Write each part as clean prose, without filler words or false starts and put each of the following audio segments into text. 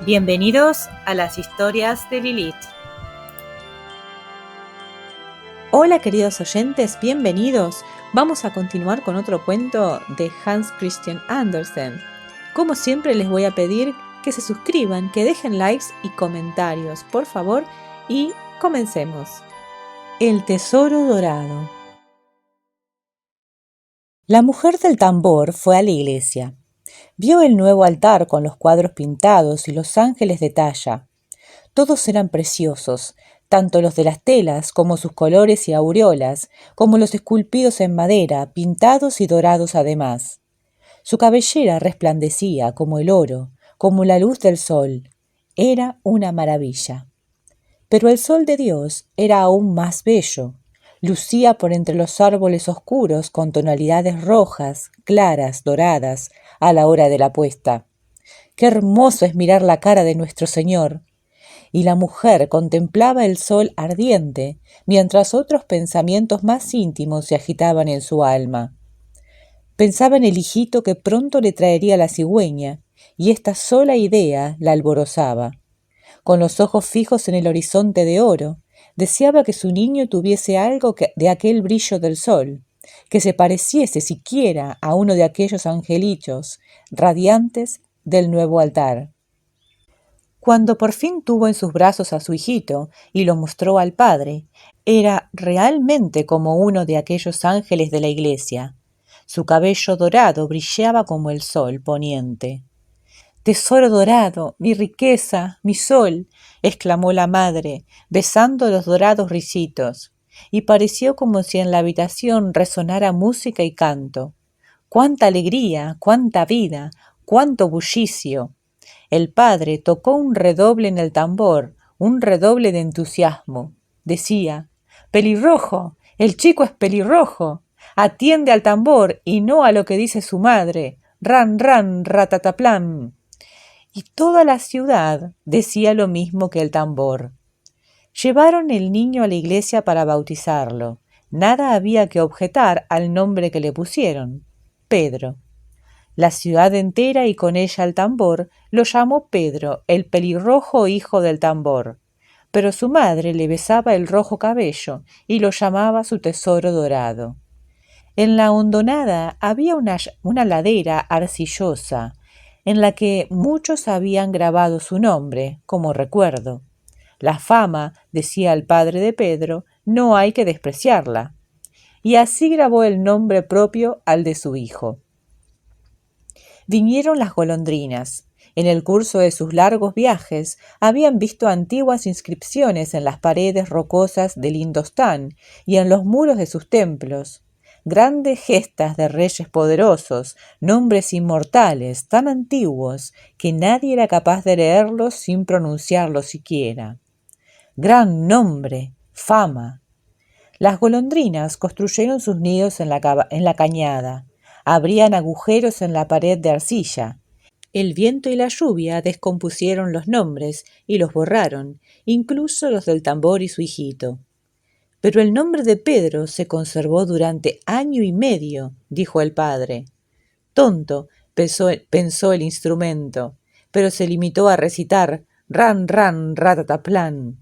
Bienvenidos a las historias de Lilith. Hola queridos oyentes, bienvenidos. Vamos a continuar con otro cuento de Hans Christian Andersen. Como siempre les voy a pedir que se suscriban, que dejen likes y comentarios, por favor, y comencemos. El tesoro dorado. La mujer del tambor fue a la iglesia. Vio el nuevo altar con los cuadros pintados y los ángeles de talla. Todos eran preciosos, tanto los de las telas como sus colores y aureolas, como los esculpidos en madera, pintados y dorados además. Su cabellera resplandecía como el oro, como la luz del sol. Era una maravilla. Pero el sol de Dios era aún más bello. Lucía por entre los árboles oscuros con tonalidades rojas, claras, doradas, a la hora de la puesta. ¡Qué hermoso es mirar la cara de nuestro Señor! Y la mujer contemplaba el sol ardiente, mientras otros pensamientos más íntimos se agitaban en su alma. Pensaba en el hijito que pronto le traería la cigüeña, y esta sola idea la alborozaba. Con los ojos fijos en el horizonte de oro, deseaba que su niño tuviese algo de aquel brillo del sol, que se pareciese siquiera a uno de aquellos angelitos radiantes del nuevo altar. Cuando por fin tuvo en sus brazos a su hijito y lo mostró al padre, era realmente como uno de aquellos ángeles de la iglesia. Su cabello dorado brillaba como el sol poniente. «Tesoro dorado, mi riqueza, mi sol», exclamó la madre, besando los dorados ricitos, y pareció como si en la habitación resonara música y canto. ¡Cuánta alegría, cuánta vida, cuánto bullicio! El padre tocó un redoble en el tambor, un redoble de entusiasmo. Decía: «Pelirrojo, el chico es pelirrojo. Atiende al tambor y no a lo que dice su madre. Ran, ran, ratataplan». Y toda la ciudad decía lo mismo que el tambor. Llevaron el niño a la iglesia para bautizarlo. Nada había que objetar al nombre que le pusieron: Pedro. La ciudad entera y con ella el tambor lo llamó Pedro, el pelirrojo hijo del tambor. Pero su madre le besaba el rojo cabello y lo llamaba su tesoro dorado. En la hondonada había una ladera arcillosa, en la que muchos habían grabado su nombre, como recuerdo. La fama, decía el padre de Pedro, no hay que despreciarla. Y así grabó el nombre propio al de su hijo. Vinieron las golondrinas. En el curso de sus largos viajes habían visto antiguas inscripciones en las paredes rocosas del Indostán y en los muros de sus templos. Grandes gestas de reyes poderosos, nombres inmortales, tan antiguos que nadie era capaz de leerlos sin pronunciarlos siquiera. Gran nombre, fama. Las golondrinas construyeron sus nidos en la cañada. Abrían agujeros en la pared de arcilla. El viento y la lluvia descompusieron los nombres y los borraron, incluso los del tambor y su hijito. Pero el nombre de Pedro se conservó durante año y medio, dijo el padre. Tonto, pensó el instrumento, pero se limitó a recitar ran, ran, ratataplan.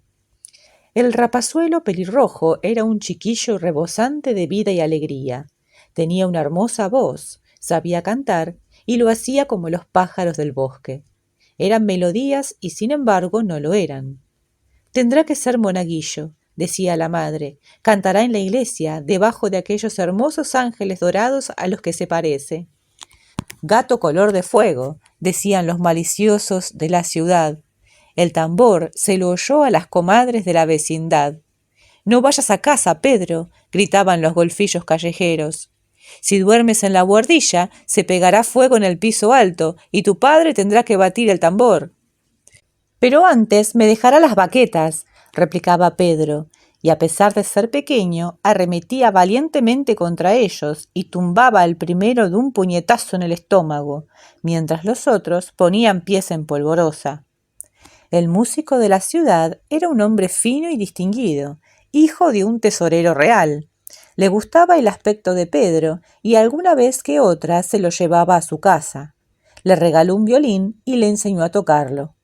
El rapazuelo pelirrojo era un chiquillo rebosante de vida y alegría. Tenía una hermosa voz, sabía cantar y lo hacía como los pájaros del bosque. Eran melodías y sin embargo no lo eran. Tendrá que ser monaguillo, decía la madre. Cantará en la iglesia, debajo de aquellos hermosos ángeles dorados a los que se parece. Gato color de fuego, decían los maliciosos de la ciudad. El tambor se lo oyó a las comadres de la vecindad. «No vayas a casa, Pedro», gritaban los golfillos callejeros. «Si duermes en la buhardilla, se pegará fuego en el piso alto y tu padre tendrá que batir el tambor». «Pero antes me dejará las baquetas», replicaba Pedro, y a pesar de ser pequeño, arremetía valientemente contra ellos y tumbaba al primero de un puñetazo en el estómago, mientras los otros ponían pies en polvorosa. El músico de la ciudad era un hombre fino y distinguido, hijo de un tesorero real. Le gustaba el aspecto de Pedro y alguna vez que otra se lo llevaba a su casa. Le regaló un violín y le enseñó a tocarlo.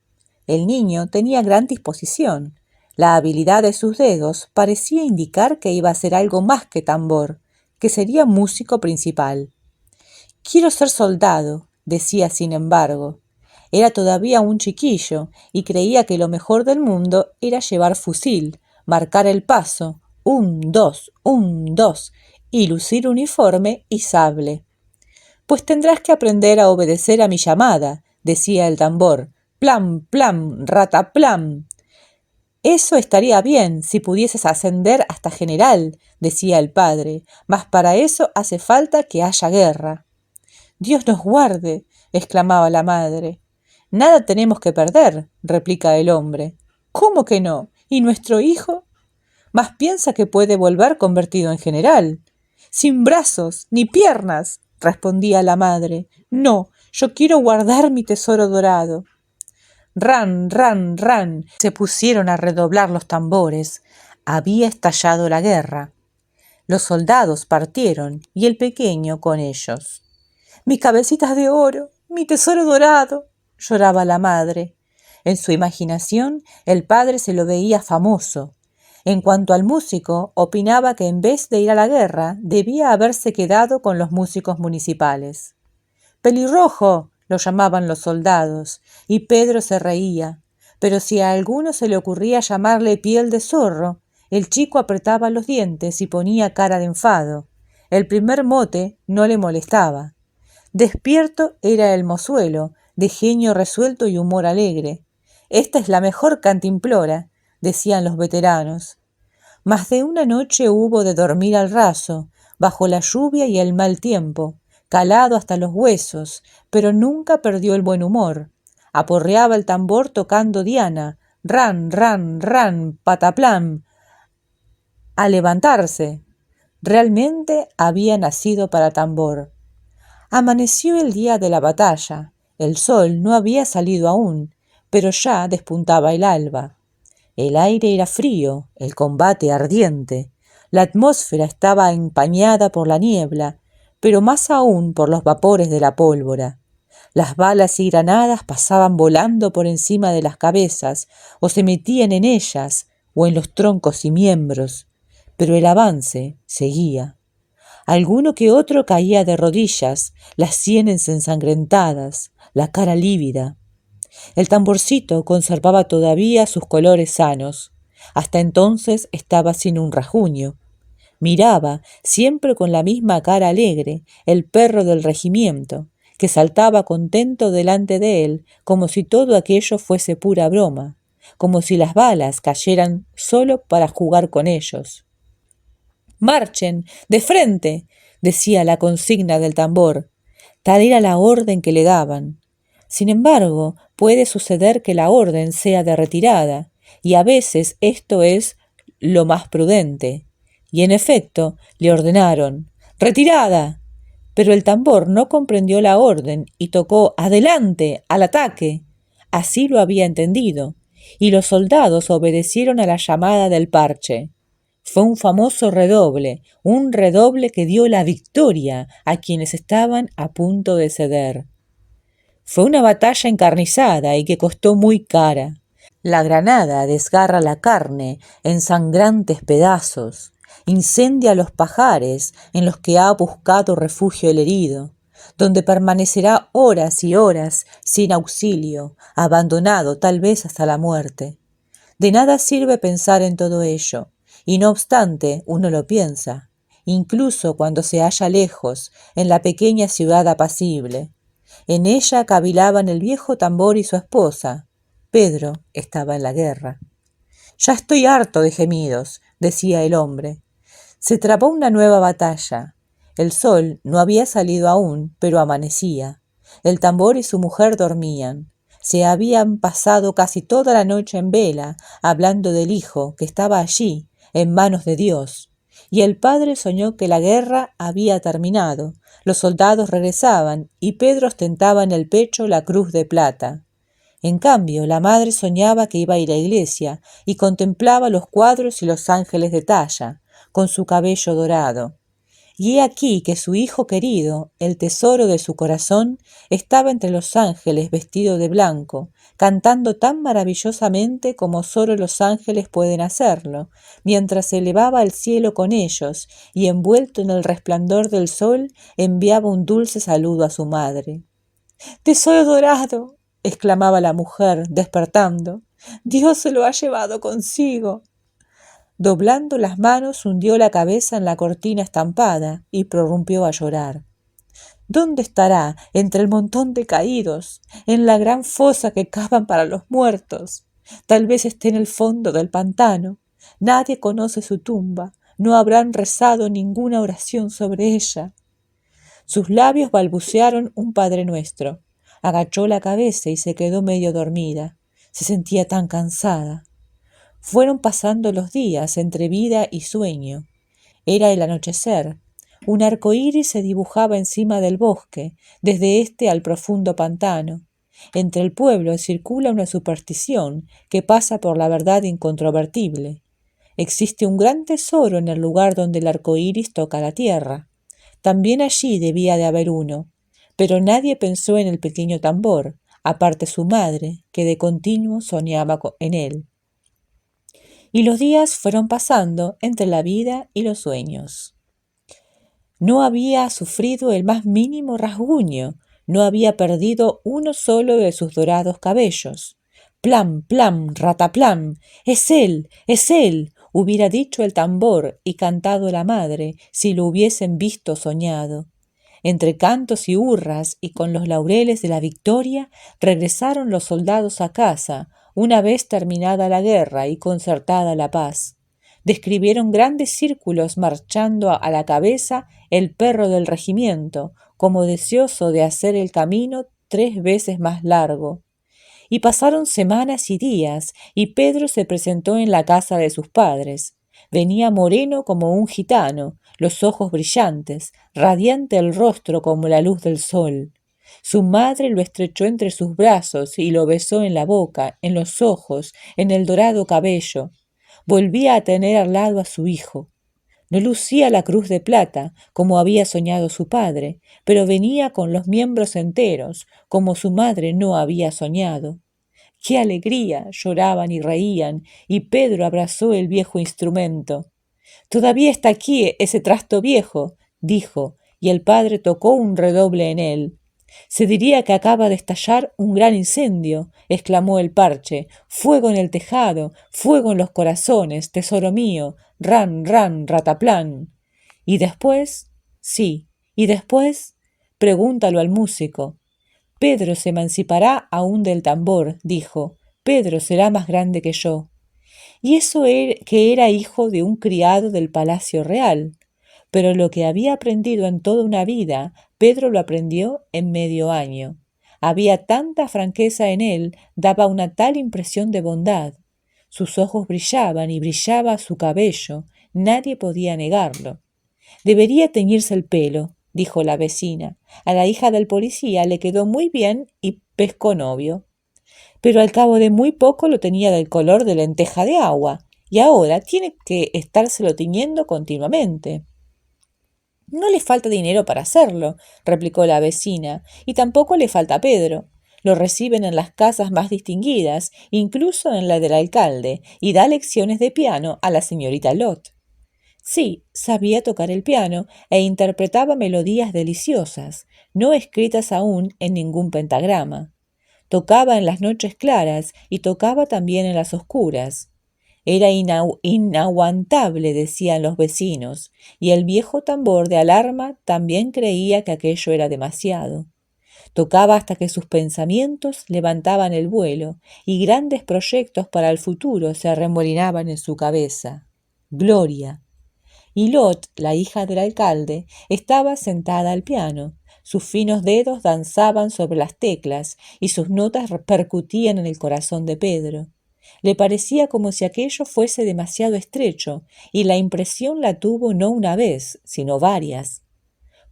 El niño tenía gran disposición. La habilidad de sus dedos parecía indicar que iba a ser algo más que tambor, que sería músico principal. «Quiero ser soldado», decía sin embargo. Era todavía un chiquillo y creía que lo mejor del mundo era llevar fusil, marcar el paso, 1, 2, 1, 2, y lucir uniforme y sable. «Pues tendrás que aprender a obedecer a mi llamada», decía el tambor. «Plam, plam, rataplam». «Eso estaría bien si pudieses ascender hasta general», decía el padre, «mas para eso hace falta que haya guerra». «Dios nos guarde», exclamaba la madre. «Nada tenemos que perder», replica el hombre. «¿Cómo que no? ¿Y nuestro hijo?» «Mas piensa que puede volver convertido en general». «Sin brazos ni piernas», respondía la madre. «No, yo quiero guardar mi tesoro dorado». Ran, ran, ran, se pusieron a redoblar los tambores. Había estallado la guerra. Los soldados partieron y el pequeño con ellos. «Mis cabecitas de oro, mi tesoro dorado», lloraba la madre. En su imaginación, el padre se lo veía famoso. En cuanto al músico, opinaba que en vez de ir a la guerra, debía haberse quedado con los músicos municipales. «Pelirrojo», lo llamaban los soldados, y Pedro se reía. Pero si a alguno se le ocurría llamarle piel de zorro, el chico apretaba los dientes y ponía cara de enfado. El primer mote no le molestaba. Despierto era el mozuelo, de genio resuelto y humor alegre. «Esta es la mejor cantimplora», decían los veteranos. Más de una noche hubo de dormir al raso, bajo la lluvia y el mal tiempo, calado hasta los huesos, pero nunca perdió el buen humor. Aporreaba el tambor tocando diana, ran, ran, ran, pataplam. A levantarse. Realmente había nacido para tambor. Amaneció el día de la batalla. El sol no había salido aún, pero ya despuntaba el alba. El aire era frío, el combate ardiente. La atmósfera estaba empañada por la niebla, pero más aún por los vapores de la pólvora. Las balas y granadas pasaban volando por encima de las cabezas, o se metían en ellas, o en los troncos y miembros, pero el avance seguía. Alguno que otro caía de rodillas, las sienes ensangrentadas, la cara lívida. El tamborcito conservaba todavía sus colores sanos. Hasta entonces estaba sin un rajuño. Miraba, siempre con la misma cara alegre, el perro del regimiento, que saltaba contento delante de él, como si todo aquello fuese pura broma, como si las balas cayeran solo para jugar con ellos. «¡Marchen! ¡De frente!», decía la consigna del tambor. Tal era la orden que le daban. Sin embargo, puede suceder que la orden sea de retirada, y a veces esto es lo más prudente. Y en efecto, le ordenaron «¡Retirada!». Pero el tambor no comprendió la orden y tocó «¡Adelante! ¡Al ataque!». Así lo había entendido, y los soldados obedecieron a la llamada del parche. Fue un famoso redoble, un redoble que dio la victoria a quienes estaban a punto de ceder. Fue una batalla encarnizada y que costó muy cara. La granada desgarra la carne en sangrantes pedazos, incendia los pajares en los que ha buscado refugio el herido, donde permanecerá horas y horas sin auxilio, abandonado tal vez hasta la muerte. De nada sirve pensar en todo ello, y no obstante uno lo piensa, incluso cuando se halla lejos, en la pequeña ciudad apacible. En ella cavilaban el viejo tambor y su esposa. Pedro estaba en la guerra. «Ya estoy harto de gemidos», decía el hombre. Se trabó una nueva batalla. El sol no había salido aún, pero amanecía. El tambor y su mujer dormían. Se habían pasado casi toda la noche en vela, hablando del hijo que estaba allí, en manos de Dios. Y el padre soñó que la guerra había terminado, los soldados regresaban y Pedro ostentaba en el pecho la cruz de plata. En cambio, la madre soñaba que iba a ir a la iglesia y contemplaba los cuadros y los ángeles de talla, con su cabello dorado. Y he aquí que su hijo querido, el tesoro de su corazón, estaba entre los ángeles vestido de blanco, cantando tan maravillosamente como sólo los ángeles pueden hacerlo, mientras se elevaba al cielo con ellos, y envuelto en el resplandor del sol, enviaba un dulce saludo a su madre. «¡Tesoro dorado!», exclamaba la mujer, despertando. «Dios se lo ha llevado consigo». Doblando las manos, hundió la cabeza en la cortina estampada y prorrumpió a llorar. ¿Dónde estará entre el montón de caídos, en la gran fosa que cavan para los muertos? Tal vez esté en el fondo del pantano. Nadie conoce su tumba, no habrán rezado ninguna oración sobre ella. Sus labios balbucearon un Padre Nuestro. Agachó la cabeza y se quedó medio dormida. Se sentía tan cansada. Fueron pasando los días entre vida y sueño. Era el anochecer. Un arco iris se dibujaba encima del bosque, desde este al profundo pantano. Entre el pueblo circula una superstición que pasa por la verdad incontrovertible. Existe un gran tesoro en el lugar donde el arco iris toca la tierra. También allí debía de haber uno, pero nadie pensó en el pequeño tambor, aparte su madre, que de continuo soñaba en él. Y los días fueron pasando entre la vida y los sueños. No había sufrido el más mínimo rasguño, no había perdido uno solo de sus dorados cabellos. «Plam, plam, rataplam, es él, hubiera dicho el tambor y cantado la madre si lo hubiesen visto soñado. Entre cantos y hurras y con los laureles de la victoria regresaron los soldados a casa, una vez terminada la guerra y concertada la paz. Describieron grandes círculos marchando a la cabeza el perro del regimiento, como deseoso de hacer el camino 3 veces más largo. Y pasaron semanas y días, y Pedro se presentó en la casa de sus padres. Venía moreno como un gitano, los ojos brillantes, radiante el rostro como la luz del sol. Su madre lo estrechó entre sus brazos y lo besó en la boca, en los ojos, en el dorado cabello. Volvía a tener al lado a su hijo. No lucía la cruz de plata, como había soñado su padre, pero venía con los miembros enteros, como su madre no había soñado. ¡Qué alegría! Lloraban y reían, y Pedro abrazó el viejo instrumento. «Todavía está aquí ese trasto viejo», dijo, y el padre tocó un redoble en él. «Se diría que acaba de estallar un gran incendio», exclamó el parche. «Fuego en el tejado, fuego en los corazones, tesoro mío, ran, ran, rataplán». «¿Y después?» «Sí, ¿y después?» «Pregúntalo al músico». «Pedro se emancipará aún del tambor», dijo. «Pedro será más grande que yo». Y eso que era hijo de un criado del palacio real. Pero lo que había aprendido en toda una vida, Pedro lo aprendió en medio año. Había tanta franqueza en él, daba una tal impresión de bondad. Sus ojos brillaban y brillaba su cabello, nadie podía negarlo. «Debería teñirse el pelo», dijo la vecina. «A la hija del policía le quedó muy bien y pescó novio. Pero al cabo de muy poco lo tenía del color de lenteja de agua, y ahora tiene que estárselo tiñendo continuamente». «No le falta dinero para hacerlo», replicó la vecina, «y tampoco le falta a Pedro. Lo reciben en las casas más distinguidas, incluso en la del alcalde, y da lecciones de piano a la señorita Lot». Sí, sabía tocar el piano e interpretaba melodías deliciosas, no escritas aún en ningún pentagrama. Tocaba en las noches claras y tocaba también en las oscuras. Era inaguantable, decían los vecinos, y el viejo tambor de alarma también creía que aquello era demasiado. Tocaba hasta que sus pensamientos levantaban el vuelo y grandes proyectos para el futuro se arremolinaban en su cabeza. Gloria. Y Lot, la hija del alcalde, estaba sentada al piano. Sus finos dedos danzaban sobre las teclas y sus notas repercutían en el corazón de Pedro. Le parecía como si aquello fuese demasiado estrecho, y la impresión la tuvo no una vez, sino varias.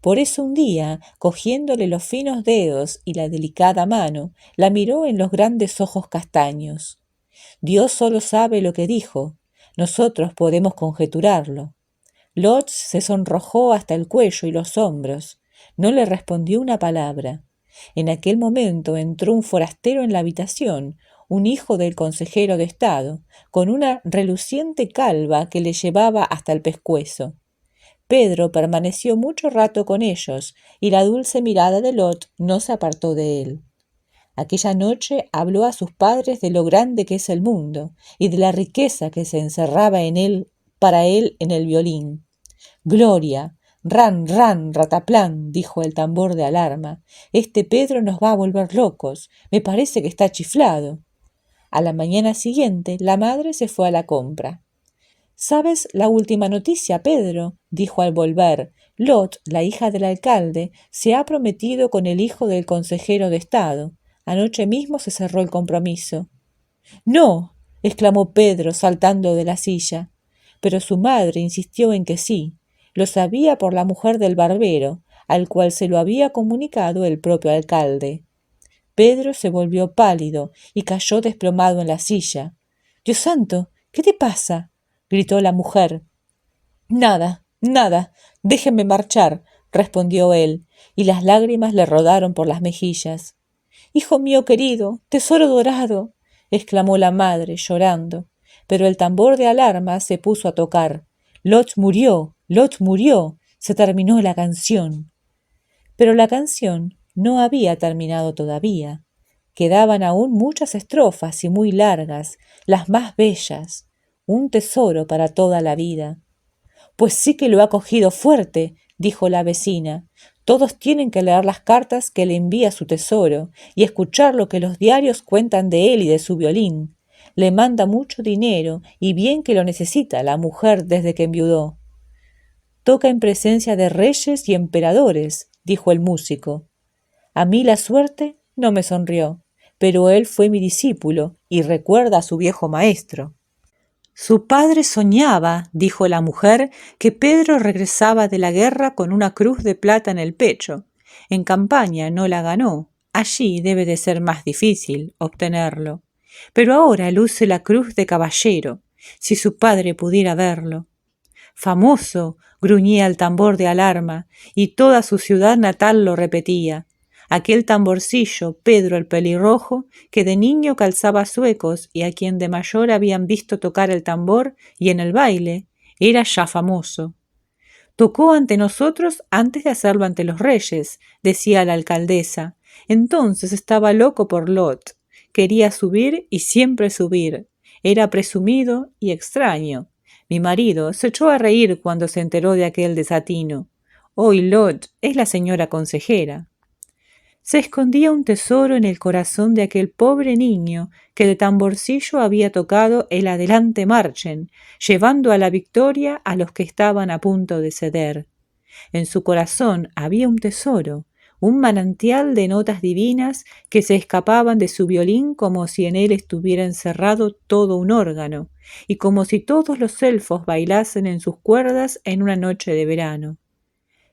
Por eso un día, cogiéndole los finos dedos y la delicada mano, la miró en los grandes ojos castaños. Dios solo sabe lo que dijo, nosotros podemos conjeturarlo. Lot se sonrojó hasta el cuello y los hombros. No le respondió una palabra. En aquel momento entró un forastero en la habitación, un hijo del consejero de Estado, con una reluciente calva que le llevaba hasta el pescuezo. Pedro permaneció mucho rato con ellos, y la dulce mirada de Lot no se apartó de él. Aquella noche habló a sus padres de lo grande que es el mundo, y de la riqueza que se encerraba en él, para él en el violín. Gloria, ran, ran, rataplán, dijo el tambor de alarma. Este Pedro nos va a volver locos. Me parece que está chiflado. A la mañana siguiente, la madre se fue a la compra. ¿Sabes la última noticia, Pedro?, dijo al volver. Lot, la hija del alcalde, se ha prometido con el hijo del consejero de Estado. Anoche mismo se cerró el compromiso. —¡No! —exclamó Pedro, saltando de la silla. Pero su madre insistió en que sí. Lo sabía por la mujer del barbero, al cual se lo había comunicado el propio alcalde. Pedro se volvió pálido y cayó desplomado en la silla. —¡Dios santo! ¿Qué te pasa? —gritó la mujer. —Nada, nada. Déjenme marchar —respondió él, y las lágrimas le rodaron por las mejillas. —Hijo mío querido, tesoro dorado —exclamó la madre, llorando. Pero el tambor de alarma se puso a tocar. Lot murió, Lot murió. Se terminó la canción. Pero la canción no había terminado todavía. Quedaban aún muchas estrofas y muy largas, las más bellas, un tesoro para toda la vida. —Pues sí que lo ha cogido fuerte —dijo la vecina—. Todos tienen que leer las cartas que le envía su tesoro y escuchar lo que los diarios cuentan de él y de su violín. Le manda mucho dinero y bien que lo necesita la mujer desde que enviudó. —Toca en presencia de reyes y emperadores —dijo el músico. A mí la suerte no me sonrió, pero él fue mi discípulo y recuerda a su viejo maestro. Su padre soñaba, dijo la mujer, que Pedro regresaba de la guerra con una cruz de plata en el pecho. En campaña no la ganó. Allí debe de ser más difícil obtenerlo. Pero ahora luce la cruz de caballero. Si su padre pudiera verlo. Famoso, gruñía el tambor de alarma, y toda su ciudad natal lo repetía. Aquel tamborcillo, Pedro el pelirrojo, que de niño calzaba zuecos y a quien de mayor habían visto tocar el tambor y en el baile, era ya famoso. Tocó ante nosotros antes de hacerlo ante los reyes, decía la alcaldesa. Entonces estaba loco por Lot. Quería subir y siempre subir. Era presumido y extraño. Mi marido se echó a reír cuando se enteró de aquel desatino. Hoy Lot es la señora consejera. Se escondía un tesoro en el corazón de aquel pobre niño que de tamborcillo había tocado el adelante marchen, llevando a la victoria a los que estaban a punto de ceder. En su corazón había un tesoro, un manantial de notas divinas que se escapaban de su violín como si en él estuviera encerrado todo un órgano, y como si todos los elfos bailasen en sus cuerdas en una noche de verano.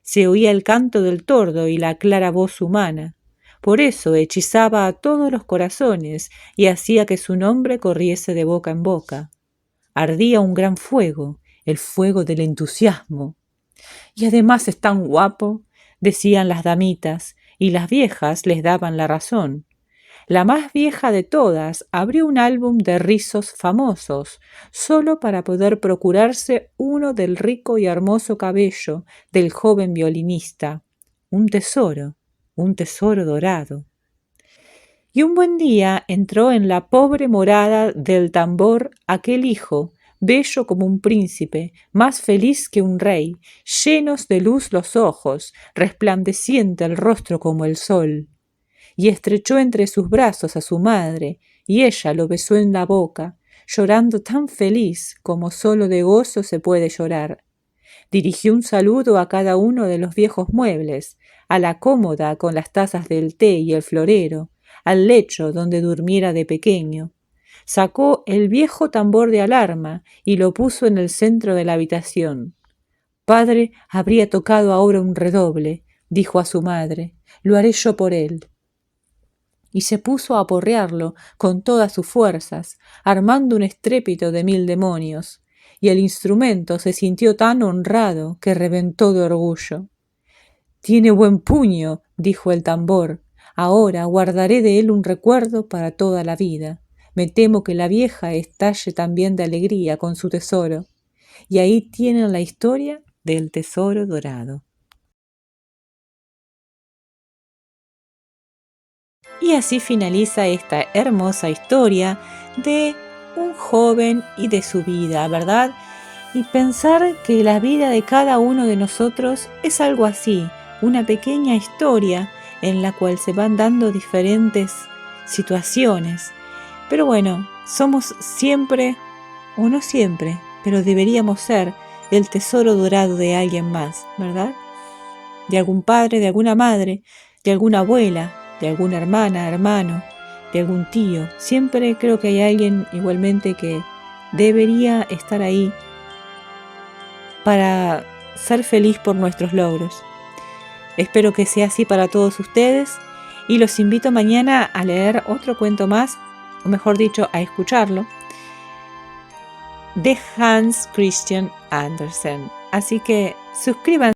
Se oía el canto del tordo y la clara voz humana. Por eso hechizaba a todos los corazones y hacía que su nombre corriese de boca en boca. Ardía un gran fuego, el fuego del entusiasmo. Y además es tan guapo, decían las damitas, y las viejas les daban la razón. La más vieja de todas abrió un álbum de rizos famosos, solo para poder procurarse uno del rico y hermoso cabello del joven violinista. Un tesoro dorado. Y un buen día entró en la pobre morada del tambor aquel hijo, bello como un príncipe, más feliz que un rey, llenos de luz los ojos, resplandeciente el rostro como el sol. Y estrechó entre sus brazos a su madre, y ella lo besó en la boca, llorando tan feliz como solo de gozo se puede llorar. Dirigió un saludo a cada uno de los viejos muebles, a la cómoda con las tazas del té y el florero, al lecho donde durmiera de pequeño. Sacó el viejo tambor de alarma y lo puso en el centro de la habitación. Padre habría tocado ahora un redoble, dijo a su madre, lo haré yo por él. Y se puso a aporrearlo con todas sus fuerzas, armando un estrépito de 1000 demonios. y el instrumento se sintió tan honrado que reventó de orgullo. «Tiene buen puño», dijo el tambor. «Ahora guardaré de él un recuerdo para toda la vida. Me temo que la vieja estalle también de alegría con su tesoro». Y ahí tienen la historia del tesoro dorado. Y así finaliza esta hermosa historia de un joven y de su vida, ¿verdad? Y pensar que la vida de cada uno de nosotros es algo así, una pequeña historia en la cual se van dando diferentes situaciones. Pero bueno, somos siempre, o no siempre, pero deberíamos ser el tesoro dorado de alguien más, ¿verdad? De algún padre, de alguna madre, de alguna abuela, de alguna hermana, hermano, de algún tío. Siempre creo que hay alguien igualmente que debería estar ahí para ser feliz por nuestros logros. Espero que sea así para todos ustedes y los invito mañana a leer otro cuento más, o mejor dicho, a escucharlo, de Hans Christian Andersen. Así que suscríbanse.